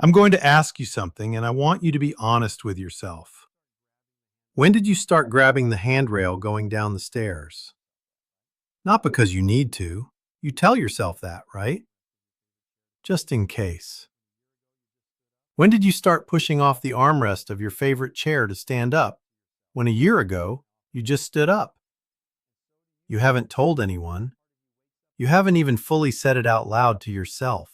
I'm going to ask you something, and I want you to be honest with yourself. When did you start grabbing the handrail going down the stairs? Not because you need to. You tell yourself that, right? Just in case. When did you start pushing off the armrest of your favorite chair to stand up, when a year ago you just stood up? You haven't told anyone. You haven't even fully said it out loud to yourself.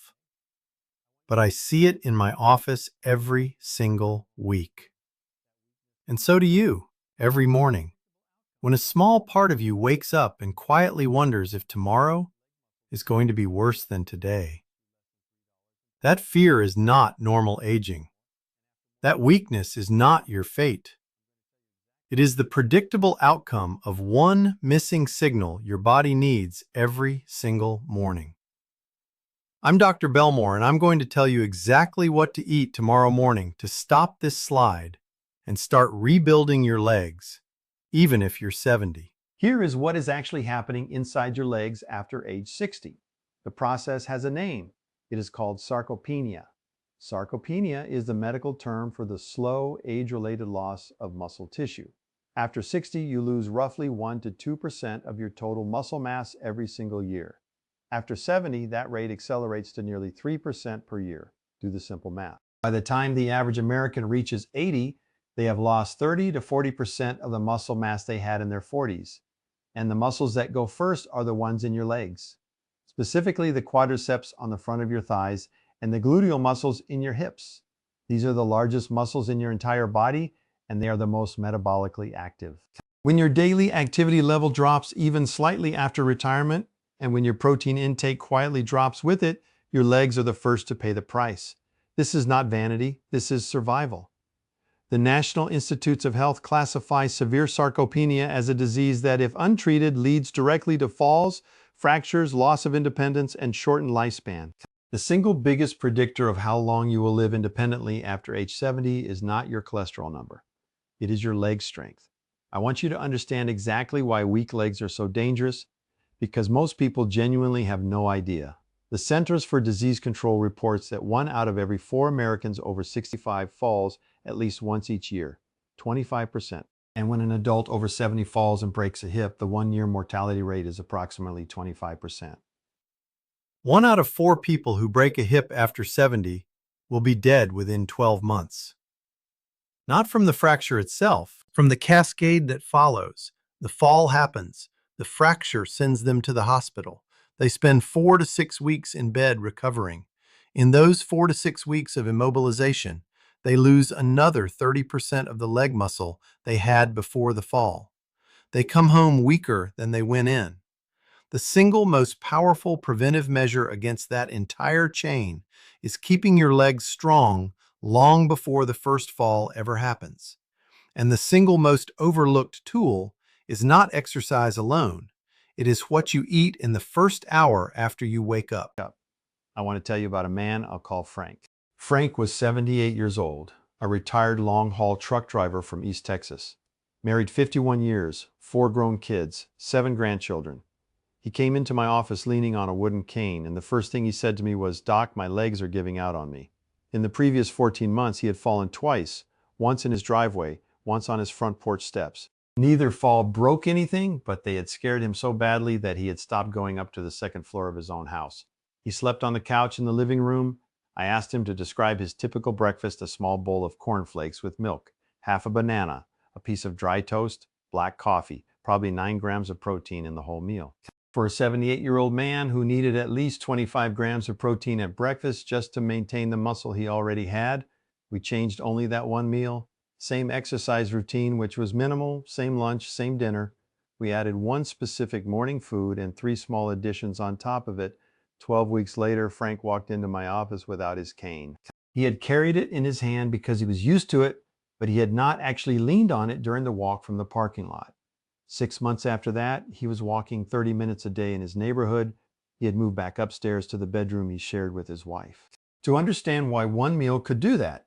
But I see it in my office every single week. And so do you, every morning, when a small part of you wakes up and quietly wonders if tomorrow is going to be worse than today. That fear is not normal aging. That weakness is not your fate. It is the predictable outcome of one missing signal your body needs every single morning. I'm Dr. Belmore, and I'm going to tell you exactly what to eat tomorrow morning to stop this slide and start rebuilding your legs, even if you're 70. Here is what is actually happening inside your legs after age 60. The process has a name. It is called sarcopenia. Sarcopenia is the medical term for the slow, age-related loss of muscle tissue. After 60, you lose roughly 1 to 2% of your total muscle mass every single year. After 70, that rate accelerates to nearly 3% per year. Do the simple math. By the time the average American reaches 80, they have lost 30 to 40% of the muscle mass they had in their 40s. And the muscles that go first are the ones in your legs, specifically the quadriceps on the front of your thighs and the gluteal muscles in your hips. These are the largest muscles in your entire body, and they are the most metabolically active. When your daily activity level drops even slightly after retirement, and when your protein intake quietly drops with it, your legs are the first to pay the price. This is not vanity, this is survival. The National Institutes of Health classify severe sarcopenia as a disease that, if untreated, leads directly to falls, fractures, loss of independence, and shortened lifespan. The single biggest predictor of how long you will live independently after age 70 is not your cholesterol number. It is your leg strength. I want you to understand exactly why weak legs are so dangerous, because most people genuinely have no idea. The Centers for Disease Control reports that 1 out of every 4 Americans over 65 falls at least once each year, 25%. And when an adult over 70 falls and breaks a hip, the 1-year mortality rate is approximately 25%. 1 out of 4 people who break a hip after 70 will be dead within 12 months. Not from the fracture itself, from the cascade that follows. The fall happens. The fracture sends them to the hospital. They spend 4 to 6 weeks in bed recovering. In those 4 to 6 weeks of immobilization, they lose another 30% of the leg muscle they had before the fall. They come home weaker than they went in. The single most powerful preventive measure against that entire chain is keeping your legs strong long before the first fall ever happens. And the single most overlooked tool is not exercise alone. It is what you eat in the first hour after you wake up. I want to tell you about a man I'll call Frank. Frank was 78 years old, a retired long-haul truck driver from East Texas. Married 51 years, 4 grown kids, 7 grandchildren. He came into my office leaning on a wooden cane, and the first thing he said to me was, "Doc, my legs are giving out on me." In the previous 14 months, he had fallen twice, once in his driveway, once on his front porch steps. Neither fall broke anything, but they had scared him so badly that he had stopped going up to the second floor of his own house. He slept on the couch in the living room. I asked him to describe his typical breakfast: a small bowl of cornflakes with milk, half a banana, a piece of dry toast, black coffee, probably 9 grams of protein in the whole meal. For a 78-year-old man who needed at least 25 grams of protein at breakfast just to maintain the muscle he already had, we changed only that one meal. Same exercise routine, which was minimal, same lunch, same dinner. We added one specific morning food and 3 small additions on top of it. 12 weeks later, Frank walked into my office without his cane. He had carried it in his hand because he was used to it, but he had not actually leaned on it during the walk from the parking lot. 6 months after that, he was walking 30 minutes a day in his neighborhood. He had moved back upstairs to the bedroom he shared with his wife. To understand why one meal could do that,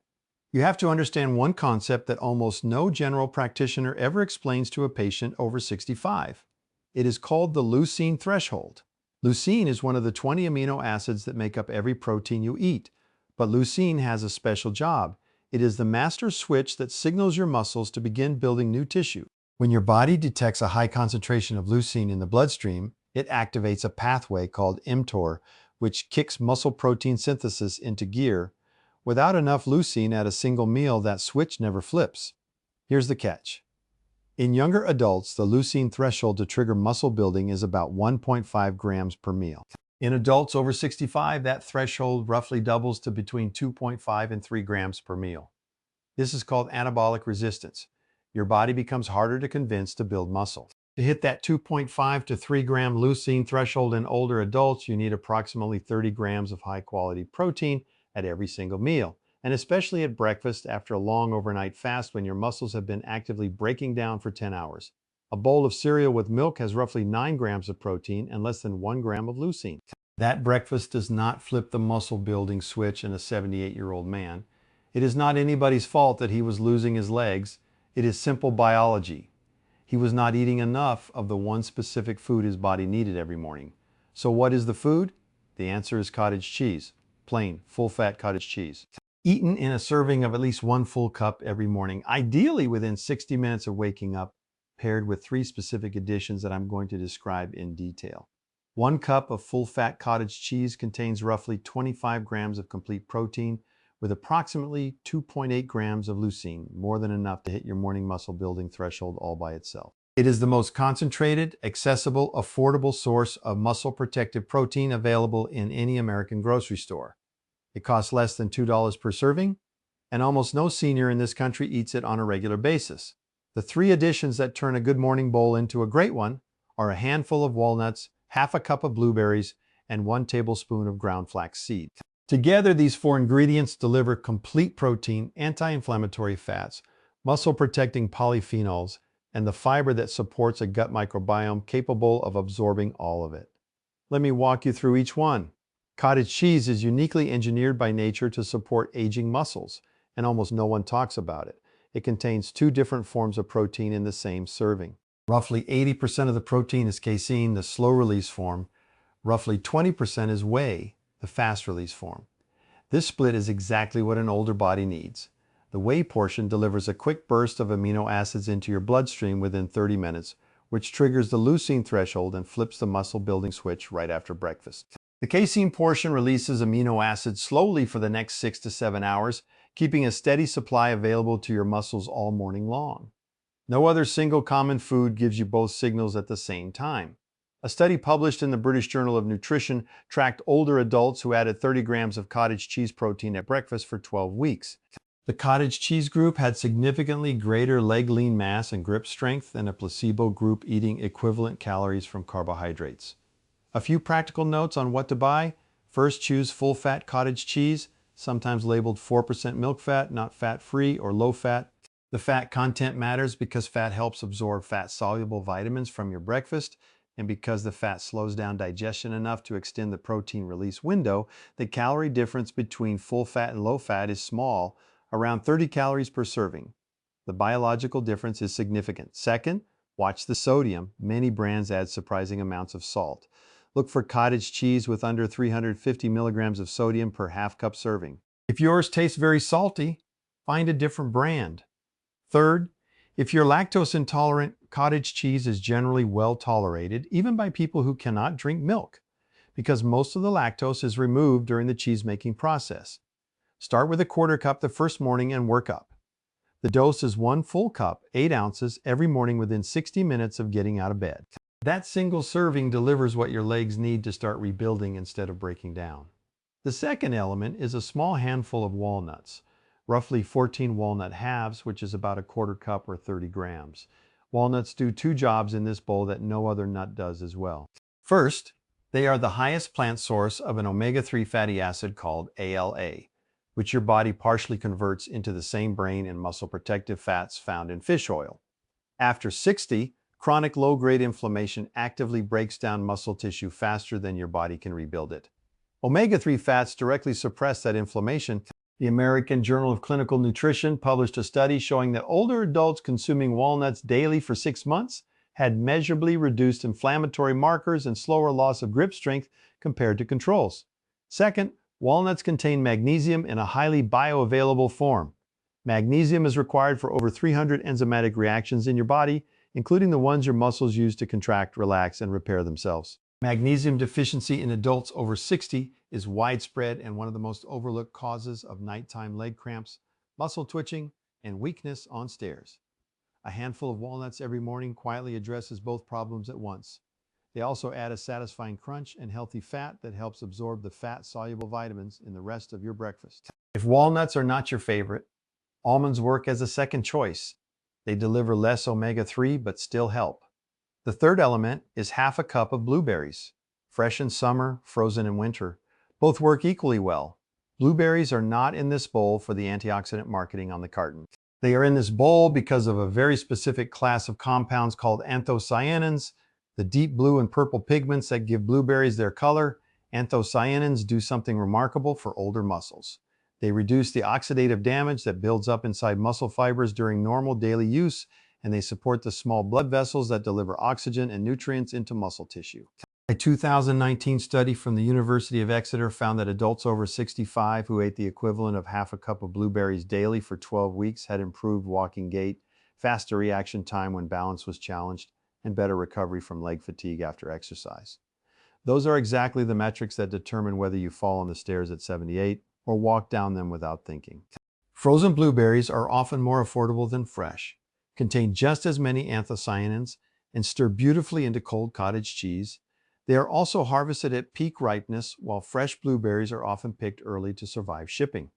you have to understand one concept that almost no general practitioner ever explains to a patient over 65. It is called the leucine threshold. Leucine is one of the 20 amino acids that make up every protein you eat, But leucine has a special job. It is the master switch that signals your muscles to begin building new tissue. When your body detects a high concentration of leucine in the bloodstream, it activates a pathway called mTOR, which kicks muscle protein synthesis into gear. Without enough leucine at a single meal, that switch never flips. Here's the catch. In younger adults, the leucine threshold to trigger muscle building is about 1.5 grams per meal. In adults over 65, that threshold roughly doubles to between 2.5 and 3 grams per meal. This is called anabolic resistance. Your body becomes harder to convince to build muscle. To hit that 2.5 to 3 gram leucine threshold in older adults, you need approximately 30 grams of high-quality protein at every single meal, and especially at breakfast after a long overnight fast when your muscles have been actively breaking down for 10 hours. A bowl of cereal with milk has roughly 9 grams of protein and less than 1 gram of leucine. That breakfast does not flip the muscle building switch in a 78-year-old man. It is not anybody's fault that he was losing his legs. It is simple biology. He was not eating enough of the one specific food his body needed every morning. So what is the food? The answer is cottage cheese. Plain, full-fat cottage cheese. Eaten in a serving of at least 1 full cup every morning, ideally within 60 minutes of waking up, paired with 3 specific additions that I'm going to describe in detail. 1 cup of full-fat cottage cheese contains roughly 25 grams of complete protein with approximately 2.8 grams of leucine, more than enough to hit your morning muscle building threshold all by itself. It is the most concentrated, accessible, affordable source of muscle protective protein available in any American grocery store. It costs less than $2 per serving, and almost no senior in this country eats it on a regular basis. The 3 additions that turn a good morning bowl into a great one are a handful of walnuts, half a cup of blueberries, and 1 tablespoon of ground flax seed. Together, these 4 ingredients deliver complete protein, anti-inflammatory fats, muscle-protecting polyphenols, and the fiber that supports a gut microbiome capable of absorbing all of it. Let me walk you through each one. Cottage cheese is uniquely engineered by nature to support aging muscles, and almost no one talks about it. It contains 2 different forms of protein in the same serving. Roughly 80% of the protein is casein, the slow-release form. Roughly 20% is whey, the fast-release form. This split is exactly what an older body needs. The whey portion delivers a quick burst of amino acids into your bloodstream within 30 minutes, which triggers the leucine threshold and flips the muscle-building switch right after breakfast. The casein portion releases amino acids slowly for the next 6 to 7 hours, keeping a steady supply available to your muscles all morning long. No other single common food gives you both signals at the same time. A study published in the British Journal of Nutrition tracked older adults who added 30 grams of cottage cheese protein at breakfast for 12 weeks. The cottage cheese group had significantly greater leg lean mass and grip strength than a placebo group eating equivalent calories from carbohydrates. A few practical notes on what to buy. First, choose full-fat cottage cheese, sometimes labeled 4% milk fat, not fat-free or low-fat. The fat content matters because fat helps absorb fat-soluble vitamins from your breakfast, and because the fat slows down digestion enough to extend the protein release window, the calorie difference between full fat and low fat is small, around 30 calories per serving. The biological difference is significant. Second, watch the sodium. Many brands add surprising amounts of salt. Look for cottage cheese with under 350 milligrams of sodium per half cup serving. If yours tastes very salty, find a different brand. Third, if you're lactose intolerant, cottage cheese is generally well tolerated, even by people who cannot drink milk, because most of the lactose is removed during the cheese-making process. Start with a quarter cup the first morning and work up. The dose is 1 full cup, 8 ounces, every morning within 60 minutes of getting out of bed. That single serving delivers what your legs need to start rebuilding instead of breaking down. The second element is a small handful of walnuts. Roughly 14 walnut halves, which is about a quarter cup or 30 grams. Walnuts do 2 jobs in this bowl that no other nut does as well. First, they are the highest plant source of an omega-3 fatty acid called ALA, which your body partially converts into the same brain and muscle protective fats found in fish oil. After 60, chronic low-grade inflammation actively breaks down muscle tissue faster than your body can rebuild it. Omega-3 fats directly suppress that inflammation. The American Journal of Clinical Nutrition published a study showing that older adults consuming walnuts daily for 6 months had measurably reduced inflammatory markers and slower loss of grip strength compared to controls. Second, Walnuts contain magnesium in a highly bioavailable form. Magnesium is required for over 300 enzymatic reactions in your body, including the ones your muscles use to contract, relax, and repair themselves. Magnesium deficiency in adults over 60 is widespread and one of the most overlooked causes of nighttime leg cramps, muscle twitching, and weakness on stairs. A handful of walnuts every morning quietly addresses both problems at once. They also add a satisfying crunch and healthy fat that helps absorb the fat-soluble vitamins in the rest of your breakfast. If walnuts are not your favorite, almonds work as a second choice. They deliver less omega-3 but still help. The third element is half a cup of blueberries. Fresh in summer, frozen in winter. Both work equally well. Blueberries are not in this bowl for the antioxidant marketing on the carton. They are in this bowl because of a very specific class of compounds called anthocyanins, the deep blue and purple pigments that give blueberries their color. Anthocyanins do something remarkable for older muscles. They reduce the oxidative damage that builds up inside muscle fibers during normal daily use, and they support the small blood vessels that deliver oxygen and nutrients into muscle tissue. A 2019 study from the University of Exeter found that adults over 65 who ate the equivalent of half a cup of blueberries daily for 12 weeks had improved walking gait, faster reaction time when balance was challenged, and better recovery from leg fatigue after exercise. Those are exactly the metrics that determine whether you fall on the stairs at 78 or walk down them without thinking. Frozen blueberries are often more affordable than fresh, contain just as many anthocyanins, and stir beautifully into cold cottage cheese. They are also harvested at peak ripeness, while fresh blueberries are often picked early to survive shipping.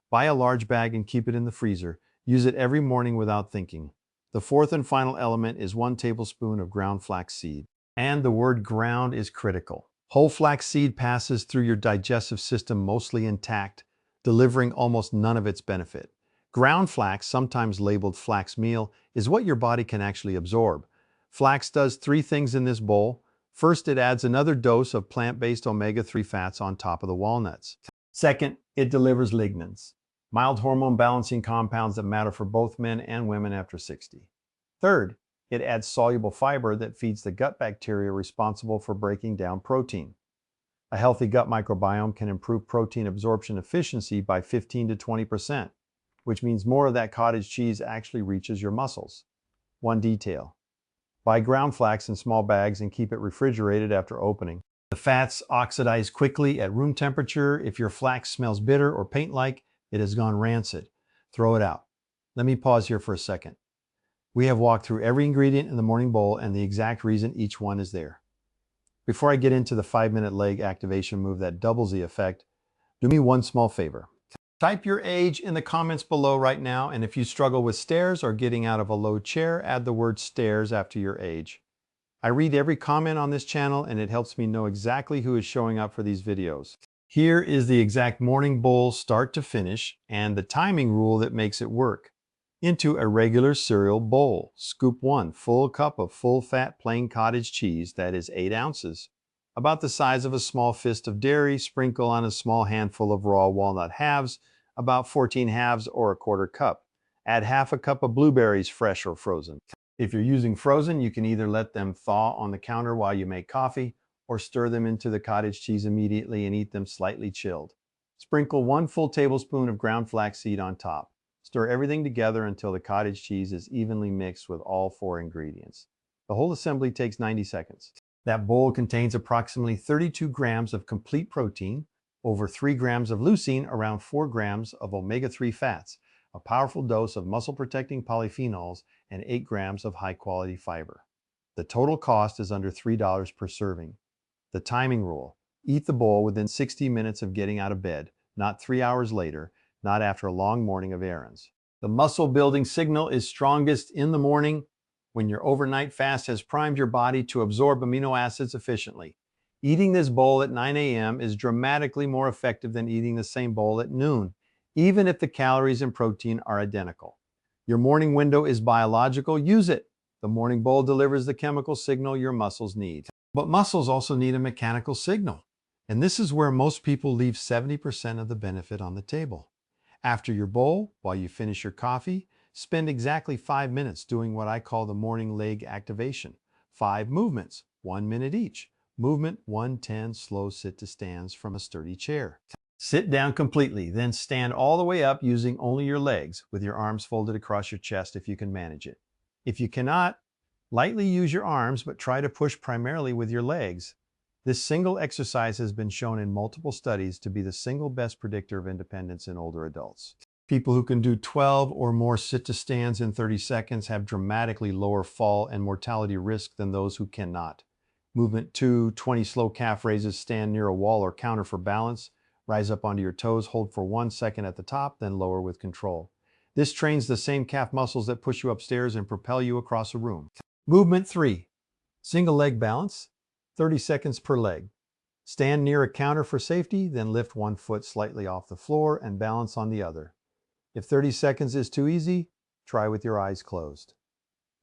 Buy a large bag and keep it in the freezer. Use it every morning without thinking. The fourth and final element is 1 tablespoon of ground flaxseed. And the word ground is critical. Whole flaxseed passes through your digestive system mostly intact, delivering almost none of its benefit. Ground flax, sometimes labeled flax meal, is what your body can actually absorb. Flax does 3 things in this bowl. First, it adds another dose of plant-based omega-3 fats on top of the walnuts. Second, it delivers lignans, mild hormone balancing compounds that matter for both men and women after 60. Third, it adds soluble fiber that feeds the gut bacteria responsible for breaking down protein. A healthy gut microbiome can improve protein absorption efficiency by 15 to 20%, which means more of that cottage cheese actually reaches your muscles. One detail: buy ground flax in small bags and keep it refrigerated after opening. The fats oxidize quickly at room temperature. If your flax smells bitter or paint-like, it has gone rancid. Throw it out. Let me pause here for a second. We have walked through every ingredient in the morning bowl and the exact reason each one is there. Before I get into the 5-minute leg activation move that doubles the effect, do me one small favor. Type your age in the comments below right now, and if you struggle with stairs or getting out of a low chair, add the word stairs after your age. I read every comment on this channel and it helps me know exactly who is showing up for these videos. Here is the exact morning bowl start to finish and the timing rule that makes it work. Into a regular cereal bowl, scoop 1 full cup of full-fat plain cottage cheese, that is 8 ounces. About the size of a small fist of dairy, sprinkle on a small handful of raw walnut halves, about 14 halves or a quarter cup. Add half a cup of blueberries, fresh or frozen. If you're using frozen, you can either let them thaw on the counter while you make coffee, or stir them into the cottage cheese immediately and eat them slightly chilled. Sprinkle 1 full tablespoon of ground flaxseed on top. Stir everything together until the cottage cheese is evenly mixed with all 4 ingredients. The whole assembly takes 90 seconds. That bowl contains approximately 32 grams of complete protein, over 3 grams of leucine, around 4 grams of omega-3 fats, a powerful dose of muscle-protecting polyphenols, and 8 grams of high-quality fiber. The total cost is under $3 per serving. The timing rule: eat the bowl within 60 minutes of getting out of bed, not 3 hours later, not after a long morning of errands. The muscle-building signal is strongest in the morning, when your overnight fast has primed your body to absorb amino acids efficiently. Eating this bowl at 9 a.m. is dramatically more effective than eating the same bowl at noon, even if the calories and protein are identical. Your morning window is biological. Use it. The morning bowl delivers the chemical signal your muscles need. But muscles also need a mechanical signal. And this is where most people leave 70% of the benefit on the table. After your bowl, while you finish your coffee, spend exactly 5 minutes doing what I call the morning leg activation. 5 movements, 1 minute each. Movement 110 slow sit to stands from a sturdy chair. Sit down completely, then stand all the way up using only your legs with your arms folded across your chest if you can manage it. If you cannot, lightly use your arms, but try to push primarily with your legs. This single exercise has been shown in multiple studies to be the single best predictor of independence in older adults. People who can do 12 or more sit-to-stands in 30 seconds have dramatically lower fall and mortality risk than those who cannot. Movement 2, 20 slow calf raises. Stand near a wall or counter for balance. Rise up onto your toes, hold for 1 second at the top, then lower with control. This trains the same calf muscles that push you upstairs and propel you across a room. Movement 3, single leg balance, 30 seconds per leg. Stand near a counter for safety, then lift one foot slightly off the floor and balance on the other. If 30 seconds is too easy, try with your eyes closed.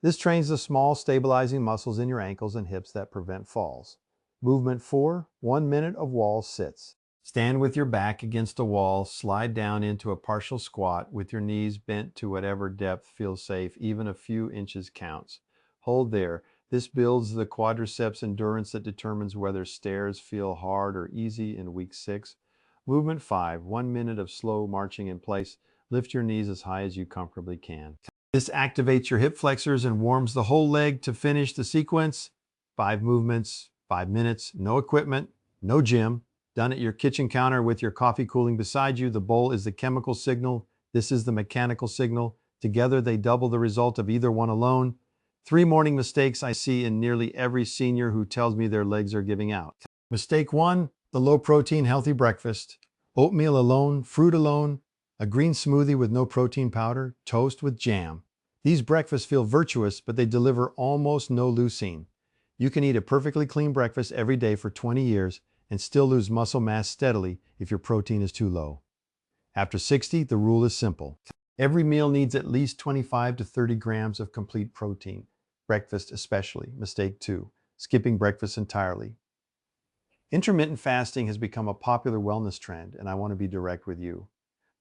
This trains the small stabilizing muscles in your ankles and hips that prevent falls. Movement 4, 1 minute of wall sits. Stand with your back against a wall, slide down into a partial squat with your knees bent to whatever depth feels safe, even a few inches counts. Hold there. This builds the quadriceps endurance that determines whether stairs feel hard or easy in week 6. Movement 5, 1 minute of slow marching in place. Lift your knees as high as you comfortably can. This activates your hip flexors and warms the whole leg to finish the sequence. 5 movements, 5 minutes, no equipment, no gym. Done at your kitchen counter with your coffee cooling beside you. The bowl is the chemical signal. This is the mechanical signal. Together they double the result of either one alone. 3 morning mistakes I see in nearly every senior who tells me their legs are giving out. Mistake 1, the low protein healthy breakfast. Oatmeal alone, fruit alone, a green smoothie with no protein powder, toast with jam. These breakfasts feel virtuous, but they deliver almost no leucine. You can eat a perfectly clean breakfast every day for 20 years and still lose muscle mass steadily if your protein is too low. After 60, the rule is simple. Every meal needs at least 25 to 30 grams of complete protein, breakfast especially. Mistake 2, skipping breakfast entirely. Intermittent fasting has become a popular wellness trend, and I want to be direct with you.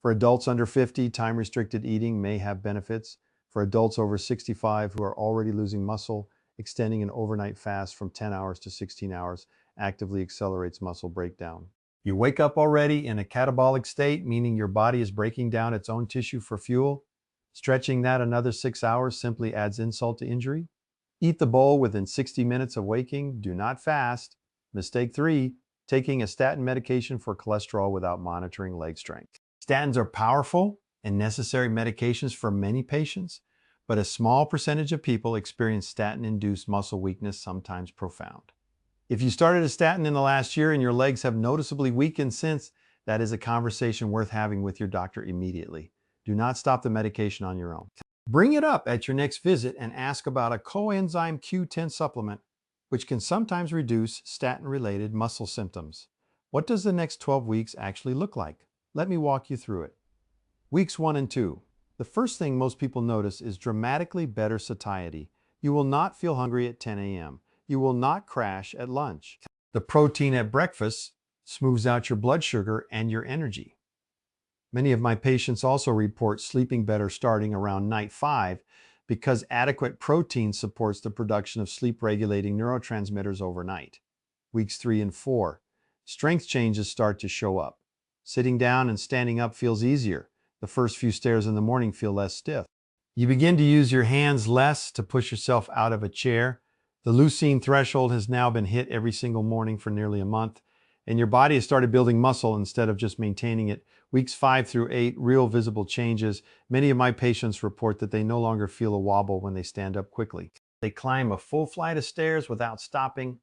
For adults under 50, time-restricted eating may have benefits. For adults over 65 who are already losing muscle, extending an overnight fast from 10 hours to 16 hours actively accelerates muscle breakdown. You wake up already in a catabolic state, meaning your body is breaking down its own tissue for fuel. Stretching that another 6 hours simply adds insult to injury. Eat the bowl within 60 minutes of waking. Do not fast. Mistake 3, taking a statin medication for cholesterol without monitoring leg strength. Statins are powerful and necessary medications for many patients, but a small percentage of people experience statin-induced muscle weakness, sometimes profound. If you started a statin in the last year and your legs have noticeably weakened since, that is a conversation worth having with your doctor immediately. Do not stop the medication on your own. Bring it up at your next visit and ask about a coenzyme Q10 supplement, which can sometimes reduce statin-related muscle symptoms. What does the next 12 weeks actually look like? Let me walk you through it. Weeks 1 and 2. The first thing most people notice is dramatically better satiety. You will not feel hungry at 10 a.m. You will not crash at lunch. The protein at breakfast smooths out your blood sugar and your energy. Many of my patients also report sleeping better starting around night 5 because adequate protein supports the production of sleep-regulating neurotransmitters overnight. Weeks 3 and 4. Strength changes start to show up. Sitting down and standing up feels easier. The first few stairs in the morning feel less stiff. You begin to use your hands less to push yourself out of a chair. The leucine threshold has now been hit every single morning for nearly a month, and your body has started building muscle instead of just maintaining it. Weeks 5 through 8, real visible changes. Many of my patients report that they no longer feel a wobble when they stand up quickly. They climb a full flight of stairs without stopping.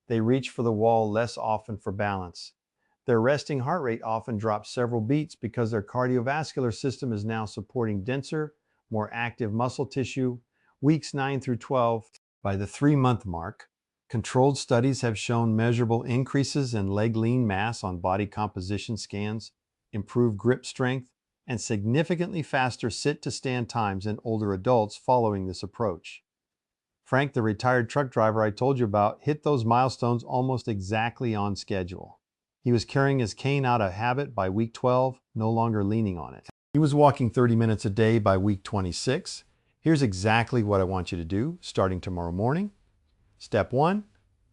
They reach for the wall less often for balance. Their resting heart rate often drops several beats because their cardiovascular system is now supporting denser, more active muscle tissue. Weeks 9 through 12. By the 3-month mark, controlled studies have shown measurable increases in leg lean mass on body composition scans, improved grip strength, and significantly faster sit-to-stand times in older adults following this approach. Frank, the retired truck driver I told you about, hit those milestones almost exactly on schedule. He was carrying his cane out of habit by week 12, no longer leaning on it. He was walking 30 minutes a day by week 26. Here's exactly what I want you to do starting tomorrow morning. Step 1,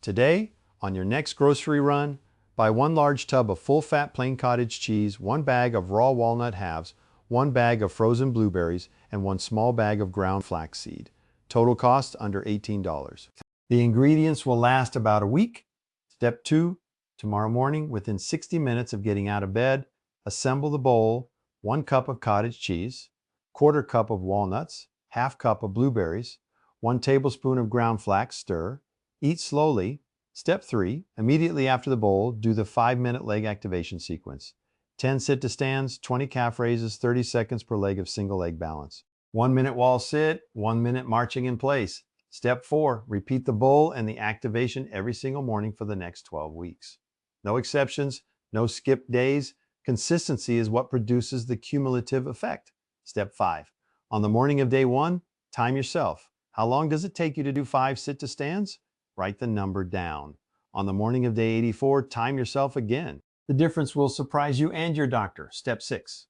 today, on your next grocery run, Buy 1 large tub of full-fat plain cottage cheese, 1 bag of raw walnut halves, 1 bag of frozen blueberries, and 1 small bag of ground flaxseed. Total cost under $18. The ingredients will last about a week. Step 2, tomorrow morning, within 60 minutes of getting out of bed, assemble the bowl: 1 cup of cottage cheese, 1/4 cup of walnuts, 1/2 cup of blueberries, 1 tablespoon of ground flax, stir. Eat slowly. Step 3, immediately after the bowl, do the 5-minute leg activation sequence. 10 sit-to-stands, 20 calf raises, 30 seconds per leg of single leg balance. 1 minute wall sit, 1 minute marching in place. Step 4, repeat the bowl and the activation every single morning for the next 12 weeks. No exceptions, no skip days. Consistency is what produces the cumulative effect. Step 5, on the morning of day 1, time yourself. How long does it take you to do 5 sit-to-stands? Write the number down. On the morning of day 84, time yourself again. The difference will surprise you and your doctor. Step 6.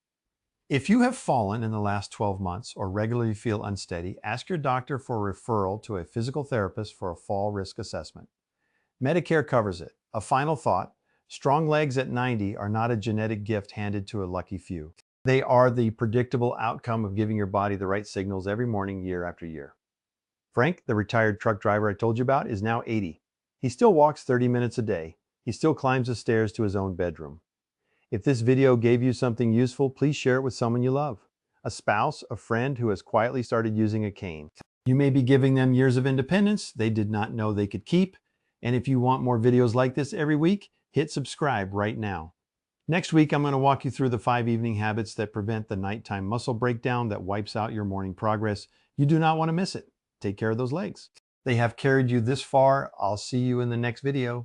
If you have fallen in the last 12 months or regularly feel unsteady, ask your doctor for a referral to a physical therapist for a fall risk assessment. Medicare covers it. A final thought: strong legs at 90 are not a genetic gift handed to a lucky few. They are the predictable outcome of giving your body the right signals every morning, year after year. Frank, the retired truck driver I told you about, is now 80. He still walks 30 minutes a day. He still climbs the stairs to his own bedroom. If this video gave you something useful, please share it with someone you love. A spouse, a friend who has quietly started using a cane. You may be giving them years of independence they did not know they could keep. And if you want more videos like this every week, hit subscribe right now. Next week, I'm going to walk you through the 5 evening habits that prevent the nighttime muscle breakdown that wipes out your morning progress. You do not want to miss it. Take care of those legs. They have carried you this far. I'll see you in the next video.